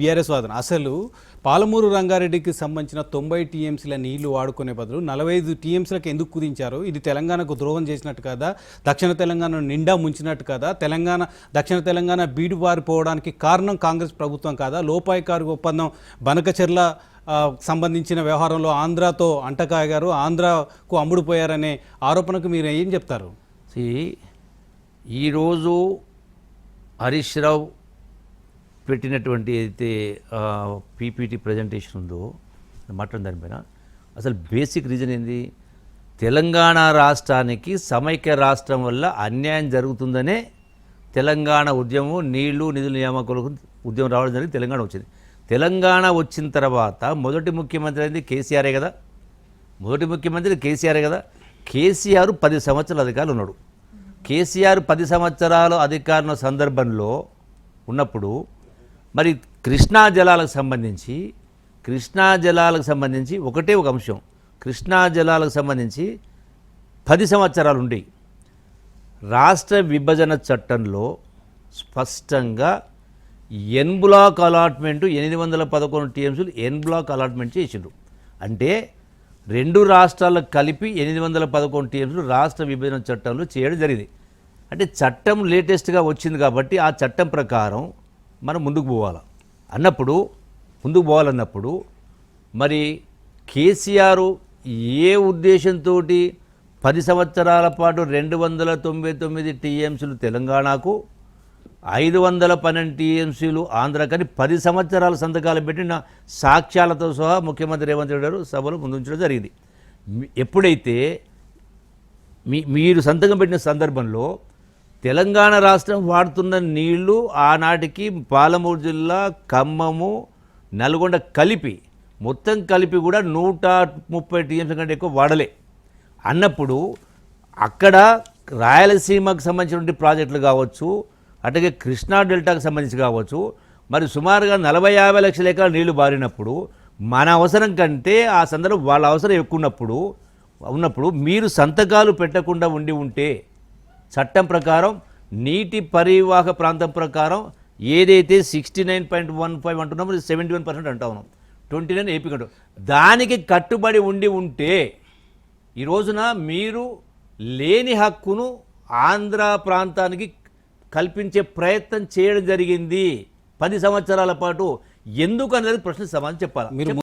BRS వాదన అసలు పాలమూరు రంగారెడ్డికి సంబంధించిన 90 టీఎంసీల నీళ్లు వాడుకునే బదులు 45 టీఎంసీలకు ఎందుకు కుదించారు? ఇది తెలంగాణకు ద్రోహం చేసినట్టు కదా, దక్షిణ తెలంగాణ నిండా ముంచినట్టు కదా, దక్షిణ తెలంగాణ బీడు బారిపోవడానికి కారణం కాంగ్రెస్ ప్రభుత్వం కాదా? లోపాయికారు ఒప్పందం బనకచెర్ల సంబంధించిన వ్యవహారంలో ఆంధ్రాతో అంటకాగారు, ఆంధ్రాకు అమ్ముడుపోయారనే ఆరోపణకు మీరు ఏం చెప్తారు? ఈరోజు హరీష్ రావు పెట్టినటువంటి ఏదైతే పీపీటీ ప్రజెంటేషన్ ఉందో మాట్లాడిన దానిపైన అసలు బేసిక్ రీజన్ ఏంది? తెలంగాణ రాష్ట్రానికి సమైక్య రాష్ట్రం వల్ల అన్యాయం జరుగుతుందనే తెలంగాణ ఉద్యమం, నీళ్లు నిధుల నియామకులకు ఉద్యమం రావడం జరిగింది. తెలంగాణ వచ్చింది. తెలంగాణ వచ్చిన తర్వాత మొదటి ముఖ్యమంత్రి అయింది కేసీఆరే కదా. మొదటి ముఖ్యమంత్రి కేసీఆరే కదా. కేసీఆర్ 10 సంవత్సరాల అధికారులు ఉన్నాడు. కేసీఆర్ 10 సంవత్సరాలు అధికారుల సందర్భంలో ఉన్నప్పుడు మరి కృష్ణా జలాలకు సంబంధించి ఒకటే ఒక అంశం, కృష్ణా జలాలకు సంబంధించి 10 సంవత్సరాలు ఉండి రాష్ట్ర విభజన చట్టంలో స్పష్టంగా ఎన్ బ్లాక్ అలాట్మెంటు 811 టీఎంసీలు ఎన్ బ్లాక్ అలాట్మెంట్ చేసిండ్రు. అంటే 2 రాష్ట్రాలకు కలిపి 811 టీఎంసీలు రాష్ట్ర విభజన చట్టంలో చేయడం జరిగింది. అంటే చట్టం లేటెస్ట్గా వచ్చింది కాబట్టి ఆ చట్టం ప్రకారం మనం ముందుకు పోవాలన్నప్పుడు మరి కేసీఆర్ ఏ ఉద్దేశంతో 10 సంవత్సరాల పాటు 299 టీఎంసీలు తెలంగాణకు, 512 టీఎంసీలు ఆంధ్రాకని 10 సంవత్సరాల సంతకాలు పెట్టిన సాక్ష్యాలతో సహా ముఖ్యమంత్రి రేవంత్ రెడ్డి గారు సభలో ముందుంచడం జరిగింది. ఎప్పుడైతే మీరు సంతకం పెట్టిన సందర్భంలో తెలంగాణ రాష్ట్రం వాడుతున్న నీళ్లు ఆనాటికి పాలమూరు జిల్లా, ఖమ్మము, నల్గొండ మొత్తం కలిపి కూడా 130 టీఎంసీ కంటే ఎక్కువ వాడలే అన్నప్పుడు అక్కడ రాయలసీమకు సంబంధించినటువంటి ప్రాజెక్టులు కావచ్చు, అట్లాగే కృష్ణా డెల్టాకు సంబంధించి కావచ్చు, మరి సుమారుగా 40-50 లక్షల ఎకరాల నీళ్లు బారినప్పుడు మన అవసరం కంటే ఆ సందర్భం వాళ్ళ అవసరం ఎక్కువ ఉన్నప్పుడు మీరు సంతకాలు పెట్టకుండా ఉంటే చట్టం ప్రకారం నీటి పరివాహక ప్రాంతం ప్రకారం ఏదైతే 69.15 అంటున్నామో 71% అంటా ఉన్నాం, 29 ఏపీ కంటు దానికి కట్టుబడి ఉంటే ఈ రోజున మీరు లేని హక్కును ఆంధ్ర ప్రాంతానికి కల్పించే ప్రయత్నం చేయడం జరిగింది 10 సంవత్సరాల పాటు. ఎందుకు అనేది ప్రశ్న సమాధానం చెప్పాలి.